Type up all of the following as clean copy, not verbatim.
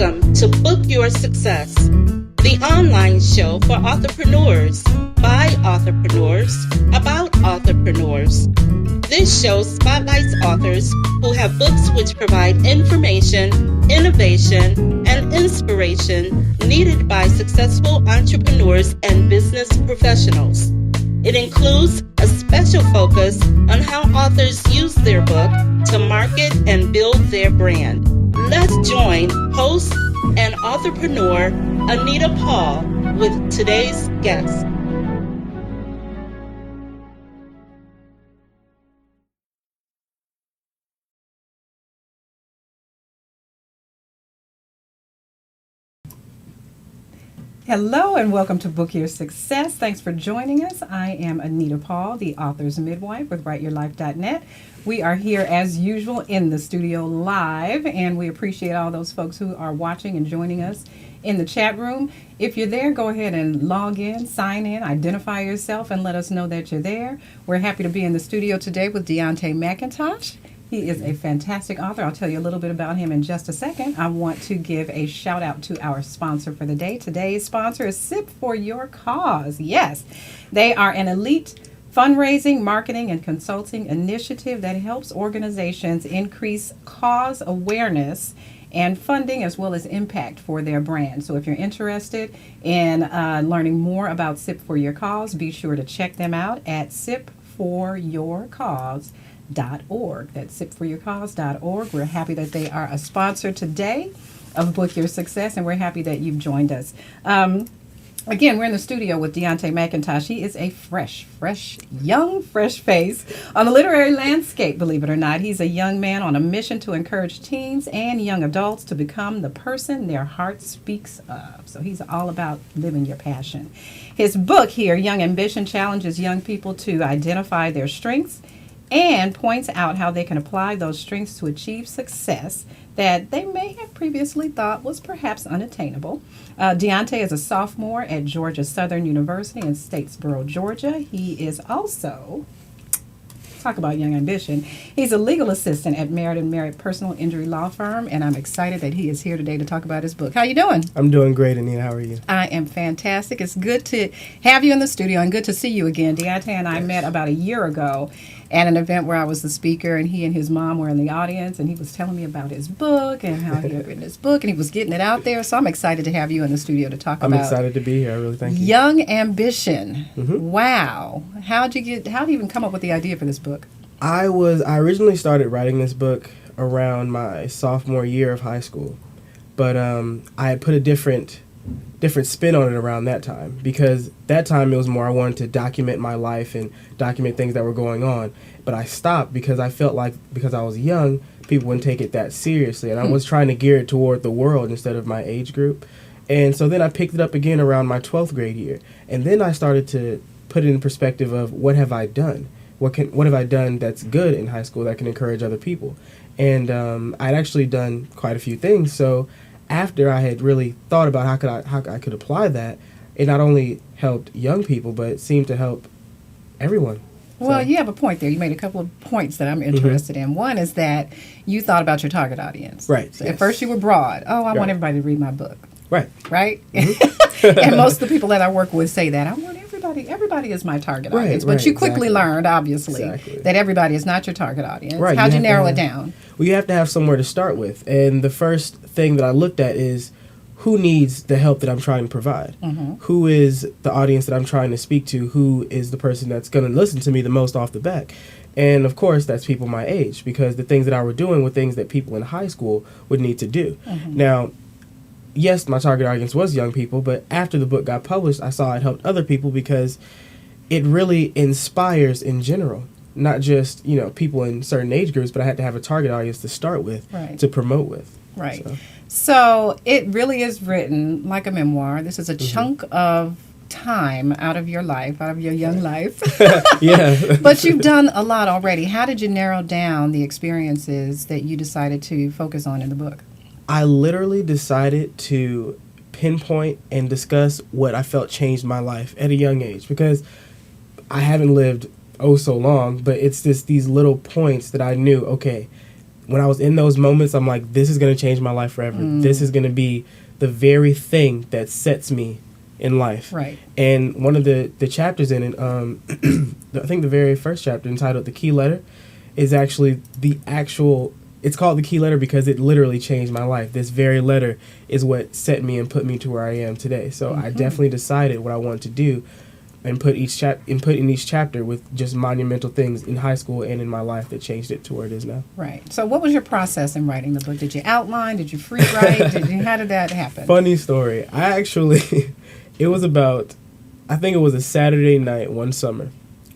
Welcome to Book Your Success, the online show for entrepreneurs, by entrepreneurs, about entrepreneurs. This show spotlights authors who have books which provide information, innovation, and inspiration needed by successful entrepreneurs and business professionals. It includes a special focus on how authors use their book to market and build their brand. Let's join host and entrepreneur Anita Paul with today's guest. Hello and welcome to Book Your Success. Thanks for joining us. I am Anita Paul, the author's midwife with WriteYourLife.net. We are here as usual in the studio live, and we appreciate all those folks who are watching and joining us in the chat room. If you're there, go ahead and log in, sign in, identify yourself, and let us know that you're there. We're happy to be in the studio today with Diante McIntosh. He is a fantastic author. I'll tell you a little bit about him in just a second. I want to give a shout out to our sponsor for the day. Today's sponsor is Sip for Your Cause. Yes, they are an elite fundraising, marketing, and consulting initiative that helps organizations increase cause awareness and funding as well as impact for their brand. So if you're interested in learning more about Sip for Your Cause, be sure to check them out at sipforyourcause.org. That's sipforyourcause.org. We're happy that they are a sponsor today of Book Your Success, and we're happy that you've joined us. Again, we're in the studio with Diante McIntosh. He is a fresh face on the literary landscape, believe it or not. He's a young man on a mission to encourage teens and young adults to become the person their heart speaks of. So he's all about living your passion. His book here, Young Ambition, challenges young people to identify their strengths and points out how they can apply those strengths to achieve success that they may have previously thought was perhaps unattainable. Diante is a sophomore at Georgia Southern University in Statesboro, Georgia. He is also, talk about young ambition, he's a legal assistant at Merritt Personal Injury Law Firm, and I'm excited that he is here today to talk about his book. How you doing? I'm doing great, Anita. How are you? I am fantastic. It's good to have you in the studio and good to see you again. Diante and I met about a year ago at an event where I was the speaker, and he and his mom were in the audience, and he was telling me about his book and how he had written his book, and he was getting it out there. So I'm excited to have you in the studio to talk about. I'm excited to be here. I really thank you. Young Ambition. Mm-hmm. Wow. How did you even come up with the idea for this book? I originally started writing this book around my sophomore year of high school, but I had put a different spin on it around that time, because that time it was more I wanted to document my life and document things that were going on. But I stopped because I felt like because I was young, people wouldn't take it that seriously, and I was trying to gear it toward the world instead of my age group. And so then I picked it up again around my 12th grade year, and then I started to put it in perspective of what have I done? What have I done that's good in high school that can encourage other people? And I'd actually done quite a few things. So after I had really thought about how I could apply that, it not only helped young people, but it seemed to help everyone. Well, you have a point there. You made a couple of points that I'm interested in. One is that you thought about your target audience. Right. So yes. At first you were broad. I right. want everybody to read my book. Right. Right? Mm-hmm. And most of the people that I work with say that. I want everybody is my target audience. But you quickly learned, obviously, that everybody is not your target audience. Right. How'd you narrow it down? Well, you have to have somewhere to start with. And the first thing that I looked at is who needs the help that I'm trying to provide? Mm-hmm. Who is the audience that I'm trying to speak to? Who is the person that's going to listen to me the most off the bat? And, of course, that's people my age, because the things that I were doing were things that people in high school would need to do. Mm-hmm. Now, yes, my target audience was young people, but after the book got published, I saw it helped other people because it really inspires in general, not just, people in certain age groups, but I had to have a target audience to start with, to promote with. Right. So it really is written like a memoir. This is a chunk of time out of your life, out of your young life. Yeah. But you've done a lot already. How did you narrow down the experiences that you decided to focus on in the book? I literally decided to pinpoint and discuss what I felt changed my life at a young age, because I haven't lived so long, but it's these little points that I knew, okay, when I was in those moments, I'm like, this is going to change my life forever. This is going to be the very thing that sets me in life. Right. And one of the chapters in it, I think the very first chapter, entitled The Key Letter, is actually it's called The Key Letter because it literally changed my life. This very letter is what set me and put me to where I am today. So I definitely decided what I wanted to do, and put in each chapter with just monumental things in high school and in my life that changed it to where it is now. Right. So what was your process in writing the book? Did you outline? Did you free write? How did that happen? Funny story. I actually, I think it was a Saturday night one summer,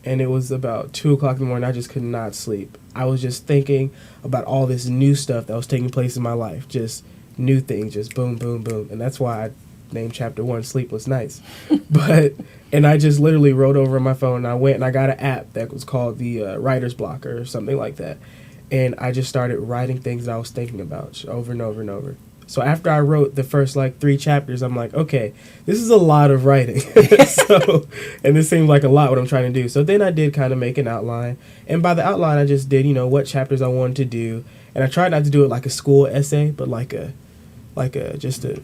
and it was about 2 o'clock in the morning. I just could not sleep. I was just thinking about all this new stuff that was taking place in my life. Just new things, just boom, boom, boom. And that's why I named chapter 1 Sleepless Nights. And I just literally wrote over on my phone, and I went and I got an app that was called the Writer's Block or something like that. And I just started writing things that I was thinking about over and over and over. So after I wrote the first 3 chapters, I'm like, okay, this is a lot of writing. And this seems like a lot what I'm trying to do. So then I did kind of make an outline. And by the outline, I just did, what chapters I wanted to do. And I tried not to do it like a school essay, but just a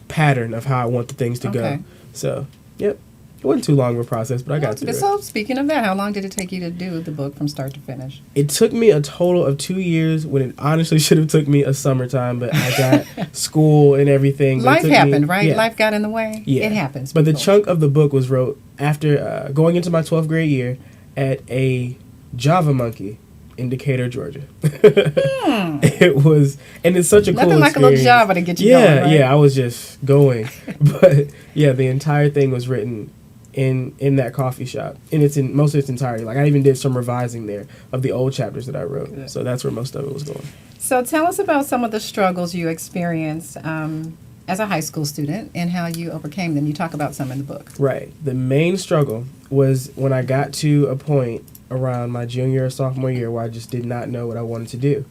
pattern of how I want the things to go. So, yep. It wasn't too long of a process, but I got through it. So, speaking of that, how long did it take you to do the book from start to finish? It took me a total of 2 years, when it honestly should have took me a summertime, but I got school and everything. Life happened, right? Yeah. Life got in the way? Yeah. It happens. But the chunk of the book was wrote after going into my 12th grade year at a Java Monkey in Decatur, Georgia. It was, and it's such a cool experience. Nothing like a little Java to get you going, right? Yeah, I was just going. But, yeah, the entire thing was written in that coffee shop, and it's in most of its entirety. I even did some revising there of the old chapters that I wrote. Good. So that's where most of it was going. So tell us about some of the struggles you experienced as a high school student and how you overcame them. You talk about some in the book. Right. The main struggle was when I got to a point around my junior or sophomore year where I just did not know what I wanted to do.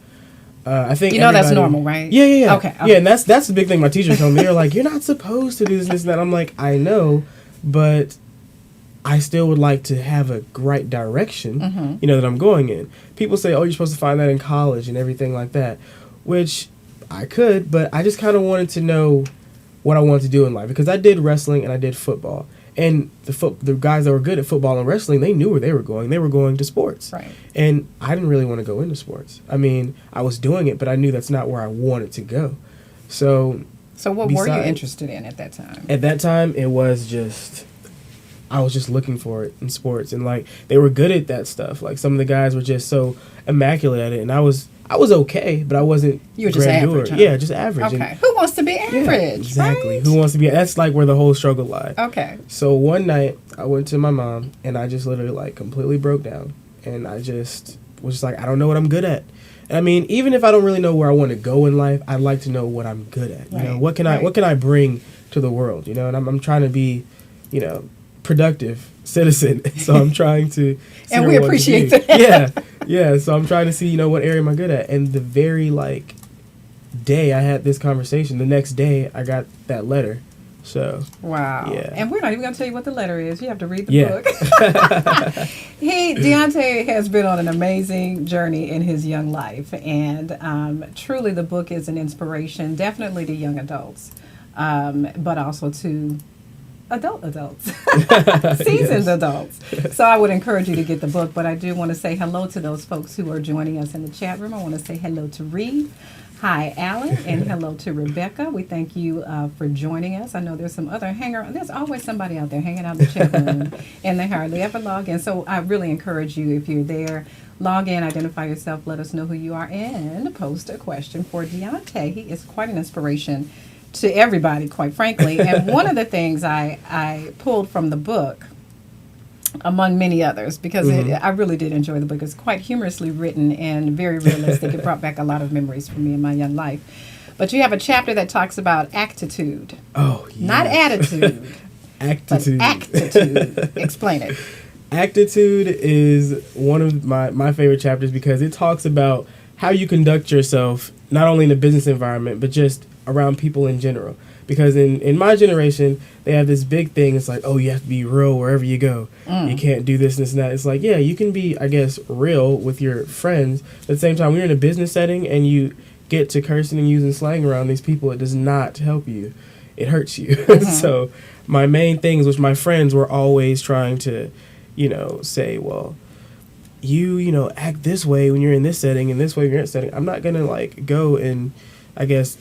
I think that's normal, right? Yeah. Okay. Yeah, and that's the big thing my teacher told me. They're like, you're not supposed to do this and that. I'm like, I know, but I still would like to have a right direction, that I'm going in. People say, oh, you're supposed to find that in college and everything like that, which I could, but I just kind of wanted to know what I wanted to do in life, because I did wrestling and I did football. And the guys that were good at football and wrestling, they knew where they were going. They were going to sports. Right. And I didn't really want to go into sports. I mean, I was doing it, but I knew that's not where I wanted to go. So what were you interested in at that time? At that time, it was just, I was just looking for it in sports. And, they were good at that stuff. Some of the guys were just so immaculate at it. And I was okay, but I wasn't. You were just average, huh? Yeah, just average. Okay. Who wants to be average? Yeah, exactly. Right? Who wants to be? That's where the whole struggle lied. Okay. So one night, I went to my mom, and I just literally completely broke down, and I just was just I don't know what I'm good at. And I mean, even if I don't really know where I want to go in life, I'd like to know what I'm good at. Right. What can I bring to the world? And I'm trying to be, productive citizen. So I'm trying to. And we appreciate that. Yeah. So I'm trying to see, what area am I good at? And the very day I had this conversation, the next day I got that letter. So wow. Yeah. And we're not even going to tell you what the letter is. You have to read the book. Diante has been on an amazing journey in his young life, and truly the book is an inspiration, definitely to young adults, but also to adults, seasoned adults. So I would encourage you to get the book, but I do want to say hello to those folks who are joining us in the chat room. I want to say hello to Reed. Hi, Alan, and hello to Rebecca. We thank you for joining us. I know there's some other there's always somebody out there hanging out in the chat room, and they hardly ever log in. So I really encourage you, if you're there, log in, identify yourself, let us know who you are, and post a question for Diante. He is quite an inspiration to everybody, quite frankly. And one of the things I pulled from the book, among many others, because I really did enjoy the book. It's quite humorously written and very realistic. It brought back a lot of memories for me in my young life. But you have a chapter that talks about actitude. Oh, yes. Not attitude. Actitude. But actitude. Explain it. Actitude is one of my favorite chapters, because it talks about how you conduct yourself, not only in a business environment, but just around people in general. Because in my generation, they have this big thing. It's like, oh, you have to be real wherever you go. You can't do this and this and that. It's like, yeah, you can be, I guess, real with your friends. But at the same time, when you're in a business setting and you get to cursing and using slang around these people, it does not help you. It hurts you. So my main things, which my friends were always trying to, say, well, you act this way when you're in this setting and this way when you're in that setting. I'm not going to, like, go and, I guess,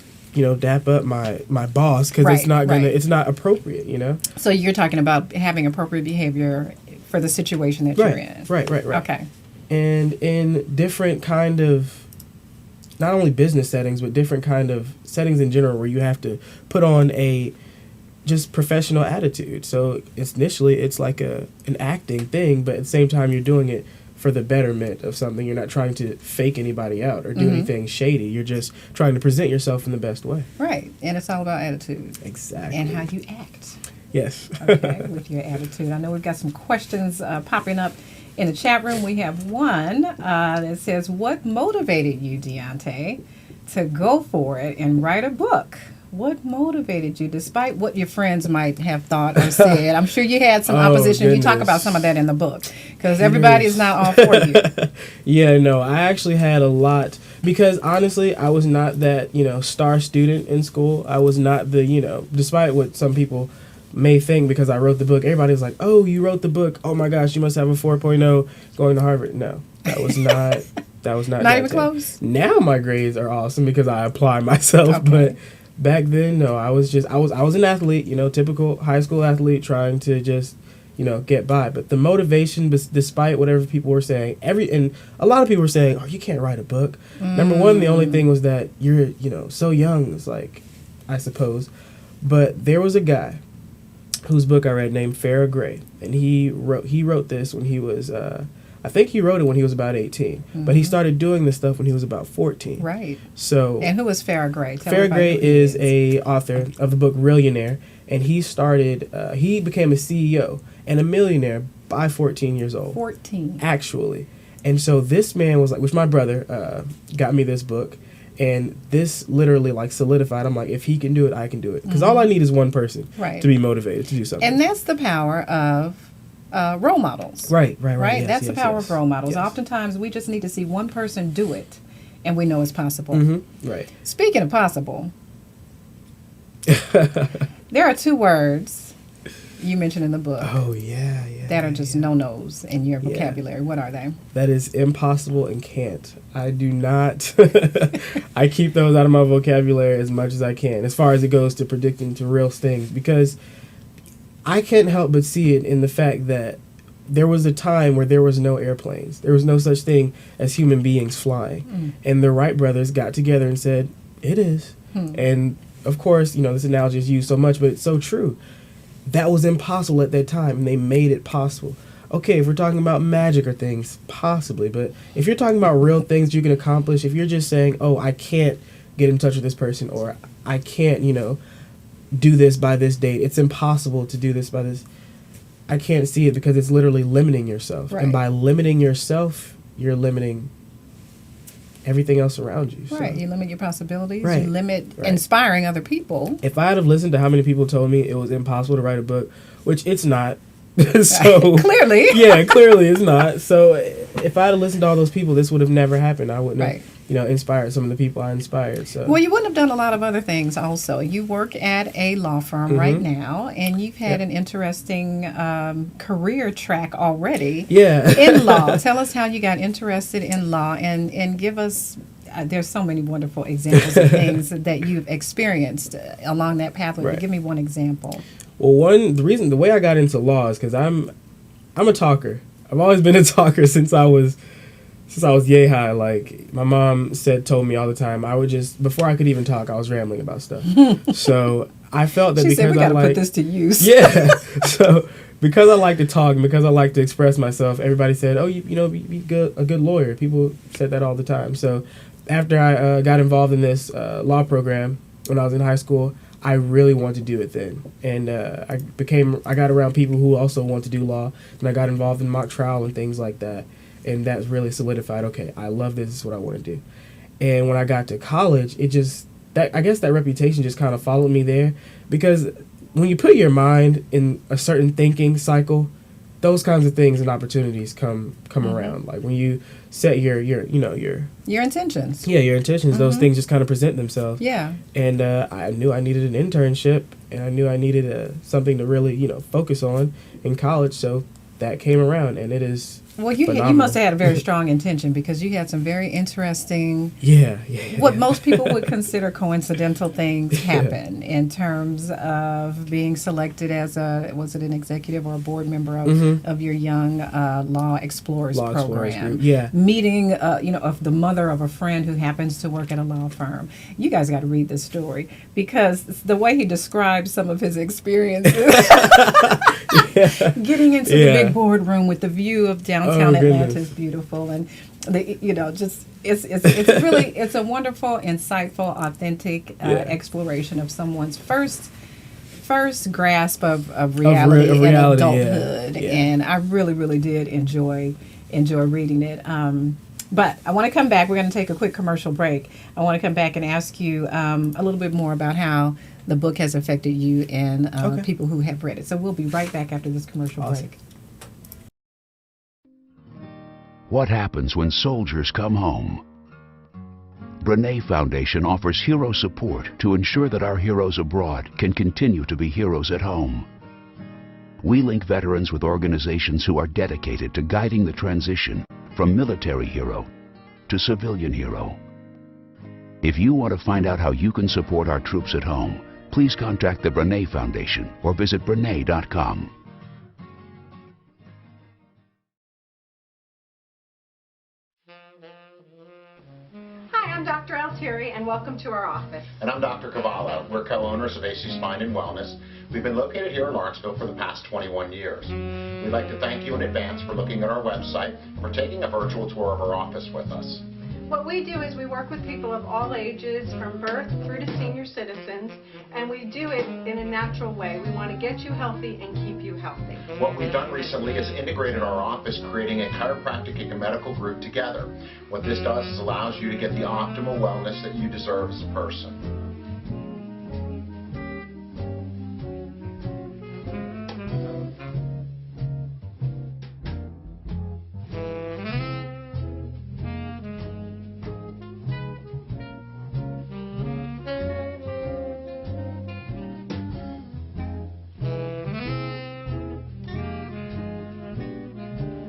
dap up my boss because it's not appropriate, So you're talking about having appropriate behavior for the situation that you're in. Right. Okay. And in different kind of, not only business settings, but different kind of settings in general where you have to put on a just professional attitude. So initially it's like an acting thing, but at the same time you're doing it for the betterment of something. You're not trying to fake anybody out or do anything shady. You're just trying to present yourself in the best way. Right. And it's all about attitude. Exactly. And how you act. Yes. Okay, with your attitude. I know we've got some questions popping up in the chat room. We have one that says, what motivated you, Diante, to go for it and write a book? What motivated you, despite what your friends might have thought or said? I'm sure you had some opposition. Goodness. You talk about some of that in the book, because everybody is not all for you. Yeah, no, I actually had a lot, because honestly, I was not that, star student in school. I was not the, despite what some people may think because I wrote the book, everybody's like, oh, you wrote the book. Oh my gosh, you must have a 4.0 going to Harvard. No, that was not. That was not. Not even close? Now my grades are awesome because I apply myself, Okay. but back then, no, I was an athlete, typical high school athlete trying to just, get by. But the motivation, despite whatever people were saying, and a lot of people were saying, oh, you can't write a book. Number one, the only thing was that you're, so young. It's like, I suppose. But there was a guy whose book I read named Farrah Gray, and he wrote this when he was, I think he wrote it when he was about 18, but he started doing this stuff when he was about 14. Right. So. And who is Farrah Gray? Farrah Gray is a author of the book Millionaire, and he became a CEO and a millionaire by 14 years old. 14. Actually. And so this man was like, which my brother got me this book, and this literally like solidified. I'm like, if he can do it, I can do it. Because all I need is one person to be motivated to do something. And that's the power of role models. Right. Yes, that's the power of role models. Yes. Oftentimes, we just need to see one person do it, and we know it's possible. Right. Speaking of possible, there are two words you mentioned in the book. Oh, yeah. That are just no-nos in your vocabulary. What are they? That is impossible and can't. I do not. I keep those out of my vocabulary as much as I can, as far as it goes to predicting to real things, because I can't help but see it in the fact that there was a time where there was no airplanes. There was no such thing as human beings flying. And the Wright brothers got together and said, it is. And of course, this analogy is used so much, but it's so true. That was impossible at that time, and they made it possible. Okay, if we're talking about magic or things, possibly. But if you're talking about real things you can accomplish, if you're just saying, oh, I can't get in touch with this person, or I can't, do this by this date. It's impossible to do this by this. I can't see it because it's literally limiting yourself. Right. And by limiting yourself, you're limiting everything else around you. Right. So. You limit your possibilities. Right. You limit inspiring other people. If I had have listened to how many people told me it was impossible to write a book, which it's not. So clearly. Yeah, clearly it's not. So if I had listened to all those people, this would have never happened. I wouldn't have, inspired some of the people I inspired. So well, you wouldn't have done a lot of other things also. You work at a law firm right now, and you've had an interesting career track already in law. Tell us how you got interested in law, and give us, there's so many wonderful examples of things that you've experienced along that pathway. But give me one example. Well, the way I got into law is because I'm a talker. I've always been a talker since I was yay high. Like my mom told me all the time, I would just, before I could even talk, I was rambling about stuff. So I felt that she because said, we got to put this to use. Yeah. So because I like to talk and because I like to express myself, everybody said, oh, be a good lawyer. People said that all the time. So after I got involved in this law program when I was in high school, I really wanted to do it then. And I got around people who also want to do law, and I got involved in mock trial and things like that. And that's really solidified, okay, I love this is what I want to do. And when I got to college, it just, that I guess that reputation just kind of followed me there, because when you put your mind in a certain thinking cycle, those kinds of things and opportunities come around. Like when you set your intentions. Yeah, your intentions. Those things just kind of present themselves. Yeah. And I knew I needed an internship, and I knew I needed something to really focus on in college. So that came around, and it is. Well, you must have had a very strong intention, because you had some very interesting, what most people would consider coincidental things happen in terms of being selected as was it an executive or a board member of your Young Law Explorers program. Meeting, of the mother of a friend who happens to work at a law firm. You guys got to read this story, because the way he describes some of his experiences, getting into the big boardroom with the view of downtown Atlanta is beautiful, and it's a wonderful, insightful, authentic exploration of someone's first grasp of reality and adulthood, and I really did enjoy reading it. But I want to come back. We're going to take a quick commercial break. I want to come back and ask you a little bit more about how the book has affected you and people who have read it. So we'll be right back after this commercial break. What happens when soldiers come home? Brene Foundation offers hero support to ensure that our heroes abroad can continue to be heroes at home. We link veterans with organizations who are dedicated to guiding the transition from military hero to civilian hero. If you want to find out how you can support our troops at home, please contact the Brene Foundation or visit Brene.com. Hi, I'm Dr. Altieri, and welcome to our office. And I'm Dr. Cavallo. We're co-owners of AC Spine and Wellness. We've been located here in Lawrenceville for the past 21 years. We'd like to thank you in advance for looking at our website and for taking a virtual tour of our office with us. What we do is we work with people of all ages, from birth through to senior citizens, and we do it in a natural way. We want to get you healthy and keep you healthy. What we've done recently is integrated our office, creating a chiropractic and a medical group together. What this does is allows you to get the optimal wellness that you deserve as a person.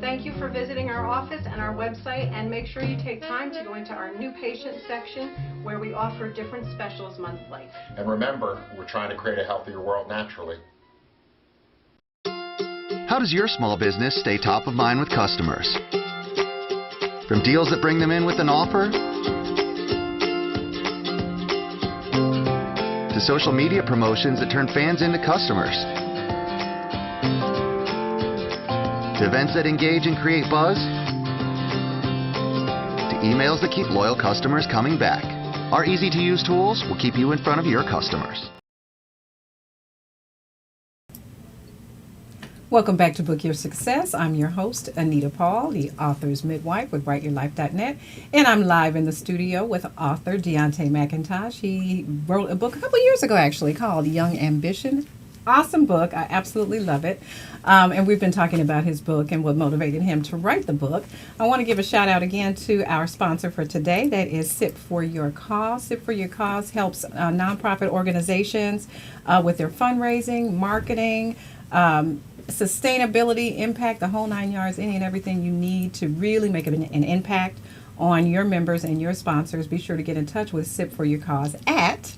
Thank you for visiting our office and our website, and make sure you take time to go into our new patient section where we offer different specials monthly. And remember, we're trying to create a healthier world naturally. How does your small business stay top of mind with customers? From deals that bring them in with an offer, to social media promotions that turn fans into customers, to events that engage and create buzz, to emails that keep loyal customers coming back. Our easy-to-use tools will keep you in front of your customers. Welcome back to Book Your Success. I'm your host, Anita Paul, the author's midwife with WriteYourLife.net, and I'm live in the studio with author Diante McIntosh. He wrote a book a couple years ago, actually, called Young Ambition. Awesome book. I absolutely love it. And we've been talking about his book and what motivated him to write the book. I want to give a shout out again to our sponsor for today. That is Sip for Your Cause. Sip for Your Cause helps nonprofit organizations with their fundraising, marketing, sustainability, impact, the whole 9 yards, any and everything you need to really make an impact on your members and your sponsors. Be sure to get in touch with Sip for Your Cause at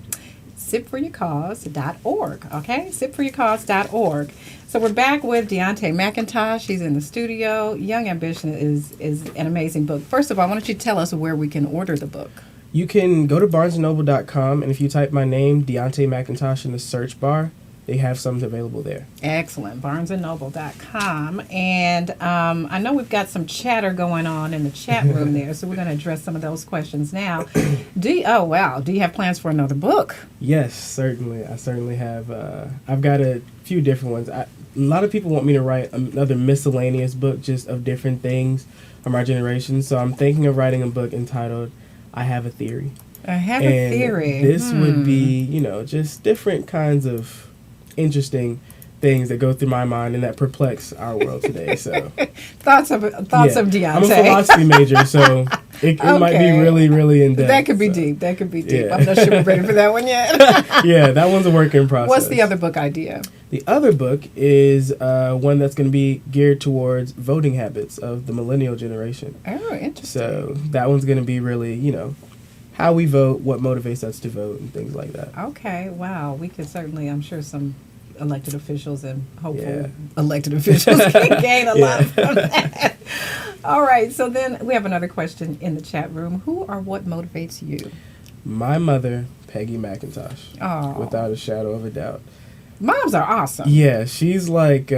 sipforyourcause.org. Okay, sipforyourcause.org. So we're back with Diante McIntosh. She's in the studio. Young Ambition is an amazing book. First of all, why don't you tell us where we can order the book? You can go to barnesandnoble.com, and if you type my name, Diante McIntosh, in the search bar, they have some available there. Excellent. barnesandnoble.com. And I know we've got some chatter going on in the chat room there, so we're going to address some of those questions now. Do you have plans for another book? Yes, certainly. I certainly have. I've got a few different ones. A lot of people want me to write another miscellaneous book just of different things from our generation. So I'm thinking of writing a book entitled I Have a Theory. I have a theory. This would be, just different kinds of interesting things that go through my mind and that perplex our world today. So thoughts of Diante. I'm a philosophy major, so it might be really, really in depth. That could be deep. That could be deep. Yeah. I'm not sure we're ready for that one yet. Yeah, that one's a work in process. What's the other book idea? The other book is one that's going to be geared towards voting habits of the millennial generation. Oh, interesting. So that one's going to be really, how we vote, what motivates us to vote, and things like that. Okay, wow. We could certainly, I'm sure some elected officials and hopeful elected officials can gain a lot from that. All right, so then we have another question in the chat room. Who or what motivates you? My mother, Peggy McIntosh. Oh. Without a shadow of a doubt. Moms are awesome. Yeah, she's like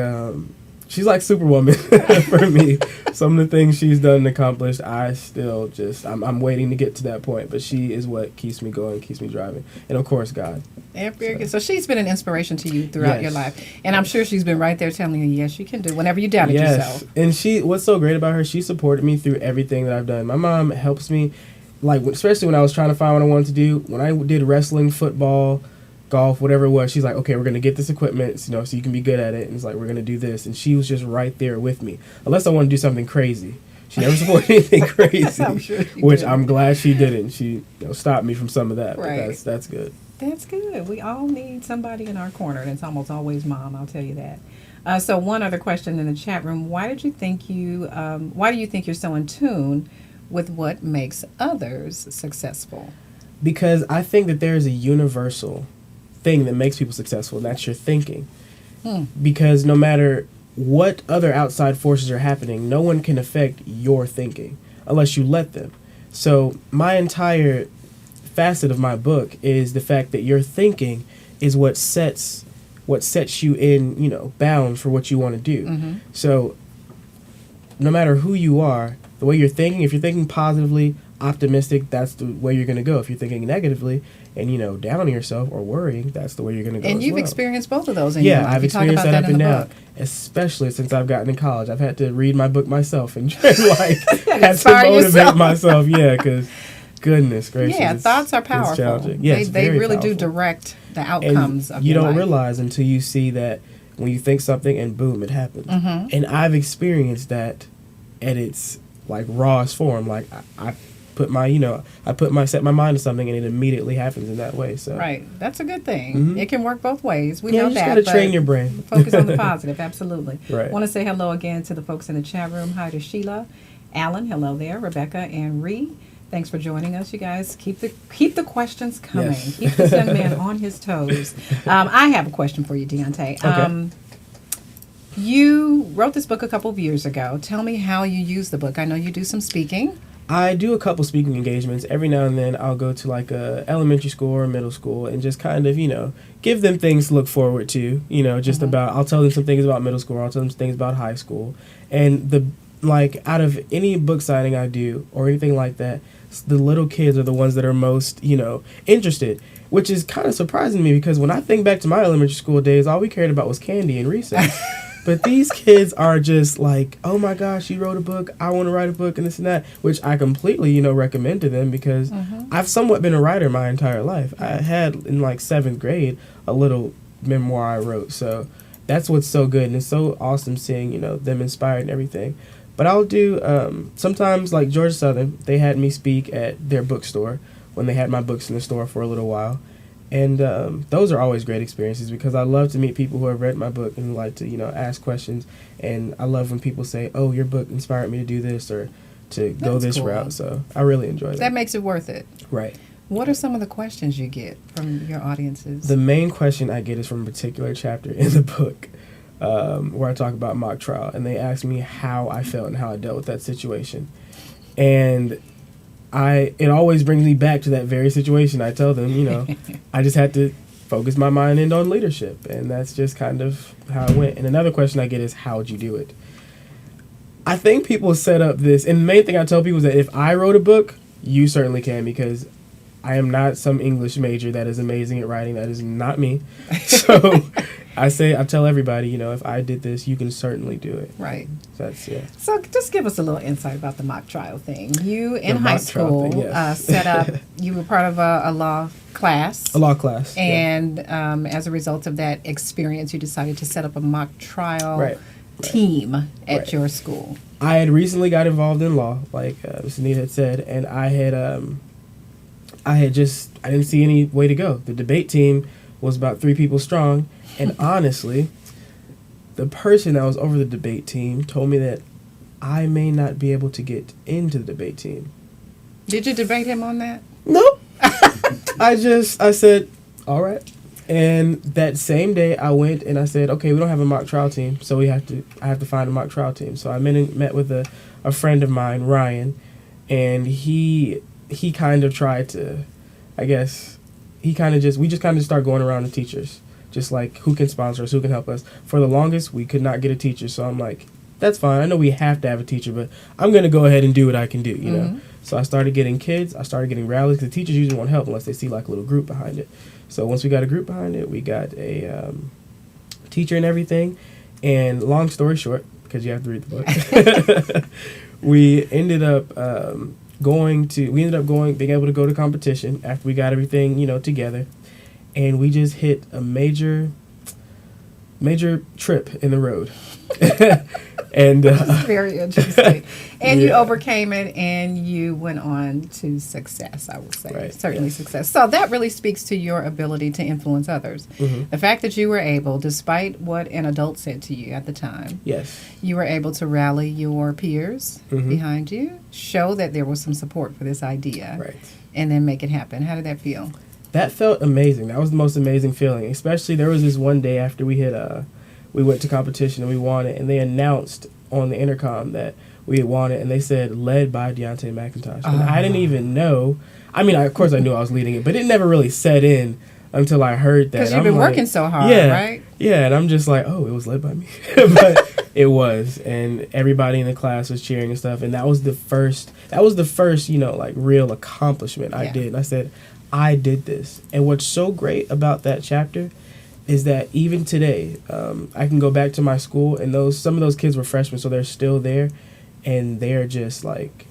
Superwoman for me. Some of the things she's done and accomplished, I still I'm waiting to get to that point. But she is what keeps me going, keeps me driving. And of course, God. Yeah, very good. So she's been an inspiration to you throughout your life. And I'm sure she's been right there telling you, yes, you can do whenever you doubted yourself. And what's so great about her, she supported me through everything that I've done. My mom helps me, especially when I was trying to find what I wanted to do. When I did wrestling, football, golf, whatever it was, she's like, okay, we're going to get this equipment, so you can be good at it. And it's like, we're going to do this. And she was just right there with me. Unless I want to do something crazy. She never supported anything crazy, which I'm glad she didn't. She stopped me from some of that. Right. But that's good. That's good. We all need somebody in our corner, and it's almost always mom, I'll tell you that. So one other question in the chat room. Why do you think you're so in tune with what makes others successful? Because I think that there is a universal thing that makes people successful, and that's your thinking. Because no matter what other outside forces are happening, no one can affect your thinking unless you let them. So my entire facet of my book is the fact that your thinking is what sets you in, bounds for what you want to do. Mm-hmm. So no matter who you are, the way you're thinking, if you're thinking positively, optimistic, that's the way you're going to go. If you're thinking negatively and, down on yourself or worrying, that's the way you're going to go. And you've experienced both of those in your life. I've experienced that up and down, especially since I've gotten in college. I've had to read my book myself and had to motivate myself. Yeah, because goodness gracious. Yeah, thoughts are powerful. Challenging. Yeah, they really do direct the outcomes of your life. You don't realize until you see that when you think something and boom, it happens. Mm-hmm. And I've experienced that at its rawest form. I set my mind to something and it immediately happens in that way. So right, that's a good thing. Mm-hmm. It can work both ways. We know you that. You just got to train your brain. Focus on the positive. Absolutely. Right. Want to say hello again to the folks in the chat room. Hi to Sheila, Alan. Hello there, Rebecca and Ree. Thanks for joining us, you guys. Keep the questions coming. Yes. Keep this young man on his toes. I have a question for you, Diante. Okay. You wrote this book a couple of years ago. Tell me how you use the book. I know you do some speaking. I do a couple speaking engagements. Every now and then I'll go to a elementary school or middle school and just kind of, give them things to look forward to, just about, I'll tell them some things about middle school, I'll tell them some things about high school. And out of any book signing I do or anything like that, the little kids are the ones that are most, interested, which is kind of surprising to me because when I think back to my elementary school days, all we cared about was candy and recess. But these kids are just like, oh my gosh, you wrote a book, I want to write a book and this and that, which I completely, recommend to them because I've somewhat been a writer my entire life. I had in 7th grade a little memoir I wrote. So that's what's so good. And it's so awesome seeing, them inspired and everything. But I'll do, sometimes Georgia Southern, they had me speak at their bookstore when they had my books in the store for a little while. And those are always great experiences because I love to meet people who have read my book and like to, ask questions. And I love when people say, oh, your book inspired me to do this or to go this route. So I really enjoy that. That makes it worth it. Right. What are some of the questions you get from your audiences? The main question I get is from a particular chapter in the book where I talk about mock trial. And they ask me how I felt and how I dealt with that situation. And it always brings me back to that very situation. I tell them, I just had to focus my mind in on leadership. And that's just kind of how it went. And another question I get is, how'd you do it? I think people set up this, and the main thing I tell people is that if I wrote a book, you certainly can, because I am not some English major that is amazing at writing. That is not me. So I tell everybody, you know, if I did this, you can certainly do it. Right. So that's, yeah. So just give us a little insight about the mock trial thing. You, in The high mock trial school, thing, yes. set up, you were part of a law class. A law class. Yeah. And as a result of that experience, you decided to set up a mock trial Right. team at Right. your school. I had recently got involved in law, like Ms. Anita had said, and I didn't see any way to go. The debate team was about 3 people strong, and honestly, the person that was over the debate team told me that I may not be able to get into the debate team. Did you debate him on that? Nope. I said, all right. And that same day, I went and I said, okay, we don't have a mock trial team, so I have to find a mock trial team. So I met with a friend of mine, Ryan, and he kind of tried to, I guess, we just kind of started going around the teachers, just like who can sponsor us, who can help us. For the longest, we could not get a teacher, so I'm like, that's fine. I know we have to have a teacher, but I'm going to go ahead and do what I can do, you know? So I started getting kids, I started getting rallies, because the teachers usually won't help unless they see like a little group behind it. So once we got a group behind it, we got a teacher and everything. And long story short, because you have to read the book, we ended up being able to go to competition after we got everything, you know, together. And we just hit a major trip in the road. And That's very interesting. And you Yeah. overcame it and you went on to success, I would say. Right, Certainly yes. success. So that really speaks to your ability to influence others. The fact that you were able, despite what an adult said to you at the time, yes. you were able to rally your peers behind you, show that there was some support for this idea, Right. and then make it happen. How did that feel? That felt amazing. That was the most amazing feeling. Especially there was this one day after we went to competition and we won it, and they announced on the intercom that we had won it, and they said led by Diante and McIntosh. And I didn't even know. I mean, of course I knew I was leading it, but it never really set in until I heard that. Because you've been working so hard, right? Yeah, and I'm just like, oh, it was led by me. But it was, and everybody in the class was cheering and stuff, and that was the first, you know, like real accomplishment I did. And I said, I did this. And what's so great about that chapter is that even today, I can go back to my school, and some of those kids were freshmen, so they're still there, and they're just like,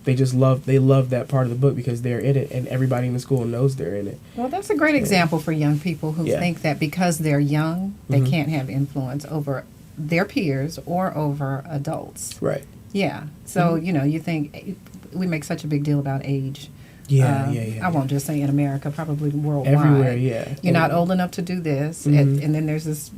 they love that part of the book because they're in it, and everybody in the school knows they're in it. Well, that's a great example for young people who think that because they're young, they can't have influence over their peers or over adults. Right. Yeah. So, you know, you think we make such a big deal about age. Yeah. I won't just say in America, probably worldwide. Everywhere, yeah. You're not old enough to do this, and then there's this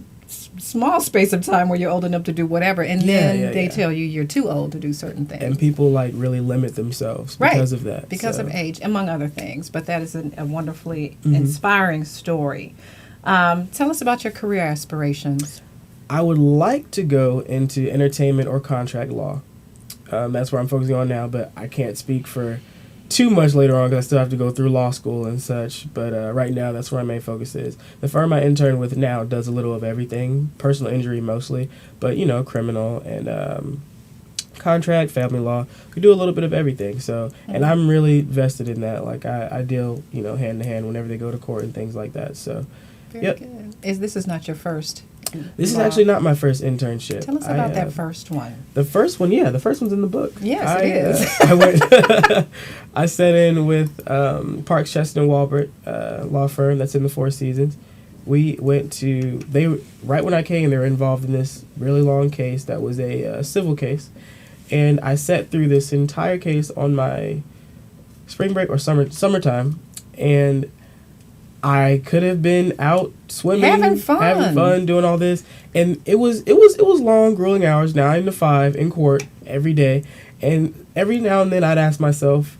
small space of time where you're old enough to do whatever, and then they tell you you're too old to do certain things. And people like really limit themselves because of that. Because of age, among other things. But that is a wonderfully inspiring story. Tell us about your career aspirations. I would like to go into entertainment or contract law. That's where I'm focusing on now, but I can't speak for too much later on because I still have to go through law school and such. But right now, that's where my main focus is. The firm I intern with now does a little of everything, personal injury mostly, but, you know, criminal and contract, family law. We do a little bit of everything. So, and I'm really vested in that. Like, I deal, you know, hand to hand whenever they go to court and things like that. So, Very good. This is not your first This is actually not my first internship. Tell us about that first one. The first one, the first one's in the book. Yes, it is. I went. I sat in with Parks, Cheston, Walbert law firm that's in the Four Seasons. We went to right when I came, they were involved in this really long case that was a civil case, and I sat through this entire case on my spring break or summertime, and I could have been out swimming, having fun, doing all this, and it was long, grueling hours, 9 to 5 in court every day, and every now and then I'd ask myself,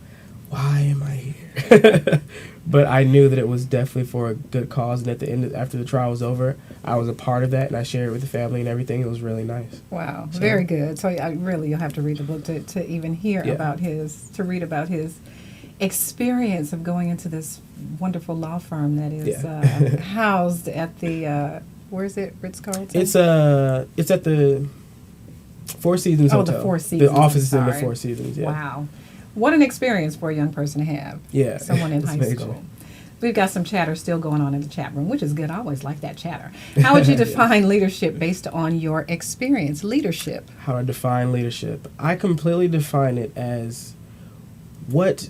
why am I here? But I knew that it was definitely for a good cause, and at the end, after the trial was over, I was a part of that, and I shared it with the family and everything. It was really nice. Wow, so, very good. So you'll have to read the book to even hear about to read about his experience of going into this wonderful law firm that is housed at the where is it, Ritz-Carlton? It's at the Four Seasons Hotel. The Four Seasons. The office is in the Four Seasons. Yeah. Wow, what an experience for a young person to have. Yeah, someone in high school. We've got some chatter still going on in the chat room, which is good. I always like that chatter. How would you define leadership based on your experience? Leadership. How I define leadership? I completely define it as what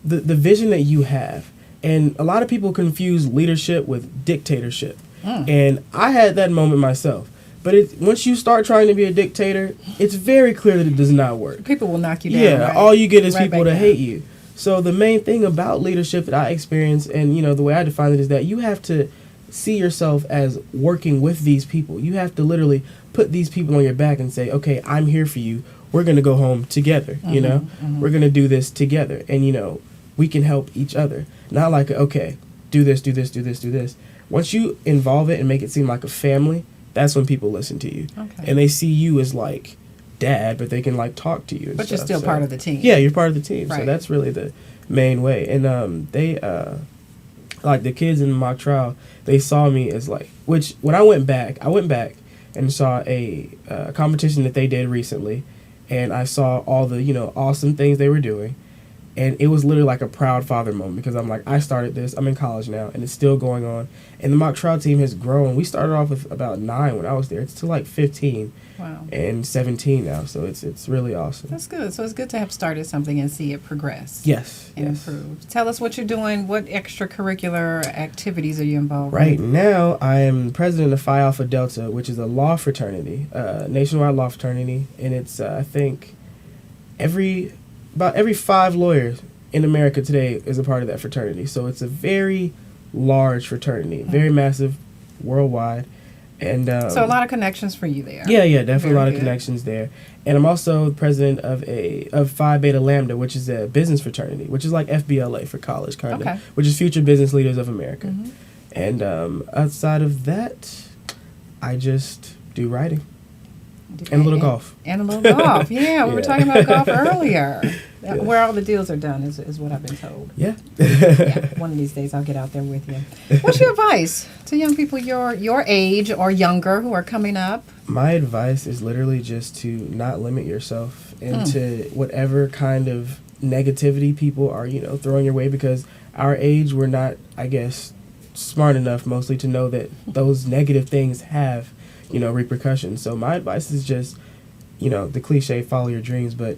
the vision that you have. And a lot of people confuse leadership with dictatorship. And I had that moment myself. But once you start trying to be a dictator, it's very clear that it does not work. People will knock you down. Yeah, right? all you get is Right people back to down. hate you. So the main thing about leadership that I experience, and the way I define it, is that you have to see yourself as working with these people. You have to literally put these people on your back and say, okay, I'm here for you. We're going to go home together, We're going to do this together. And, we can help each other. Not like, okay, do this, do this, do this, do this. Once you involve it and make it seem like a family, that's when people listen to you. Okay. And they see you as like dad, but they can like talk to you. And but stuff. You're still part of the team. Yeah, you're part of the team. Right. So that's really the main way. And they, like the kids in the mock trial, they saw me as like, which when I went back and saw a competition that they did recently, and I saw all the, awesome things they were doing. And it was literally like a proud father moment because I'm like, I started this. I'm in college now, and it's still going on. And the mock trial team has grown. We started off with about 9 when I was there. It's to like 15 and 17 now. So it's really awesome. That's good. So it's good to have started something and see it progress. Yes. And improve. Tell us what you're doing. What extracurricular activities are you involved Right in? now, I am president of Phi Alpha Delta, which is a law fraternity, nationwide law fraternity. And it's, I think, about every 5 lawyers in America today is a part of that fraternity. So it's a very large fraternity, very massive, worldwide. And so a lot of connections for you there. Yeah, definitely a lot of good. connections there. And I'm also president of Phi Beta Lambda, which is a business fraternity, which is like FBLA for college, kind of, which is Future Business Leaders of America. And outside of that, I just do writing. And a little golf. And a little golf. Yeah, we were talking about golf earlier. Where all the deals are done is what I've been told. Yeah. One of these days I'll get out there with you. What's your advice to young people your age or younger who are coming up? My advice is literally just to not limit yourself into whatever kind of negativity people are, throwing your way, because our age, we're not, I guess, smart enough mostly to know that those negative things have repercussions. So my advice is just, the cliche, follow your dreams, but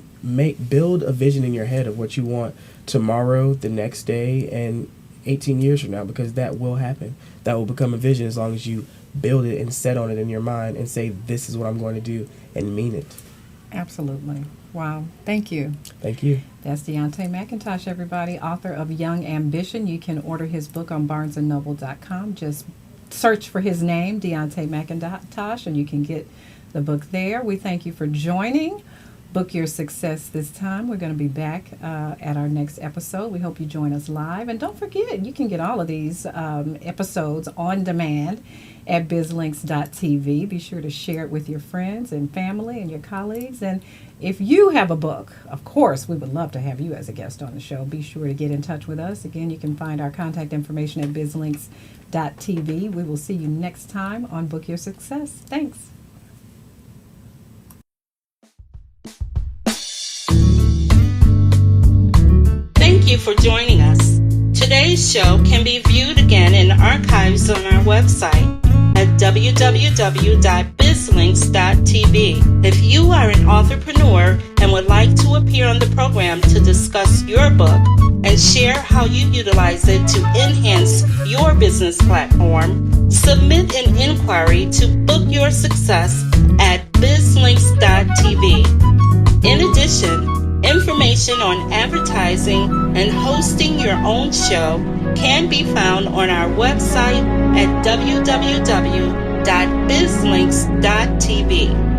build a vision in your head of what you want tomorrow, the next day, and 18 years from now, because that will happen. That will become a vision as long as you build it and set on it in your mind and say, this is what I'm going to do, and mean it. Absolutely. Wow. Thank you. Thank you. That's Diante McIntosh, everybody, author of Young Ambition. You can order his book on barnesandnoble.com. Just search for his name, Diante McIntosh, and you can get the book there. We thank you for joining Book Your Success this time. We're going to be back at our next episode. We hope you join us live. And don't forget, you can get all of these episodes on demand at bizlinks.tv. Be sure to share it with your friends and family and your colleagues. And if you have a book, of course, we would love to have you as a guest on the show. Be sure to get in touch with us. Again, you can find our contact information at bizlinks.tv. We will see you next time on Book Your Success. Thanks. Thank you for joining us. Today's show can be viewed again in archives on our website at www.bizlinks.tv. If you are an entrepreneur and would like to appear on the program to discuss your book and share how you utilize it to enhance your business platform, submit an inquiry to Book Your Success at bizlinks.tv. In addition, information on advertising and hosting your own show can be found on our website at www.bizlinks.tv.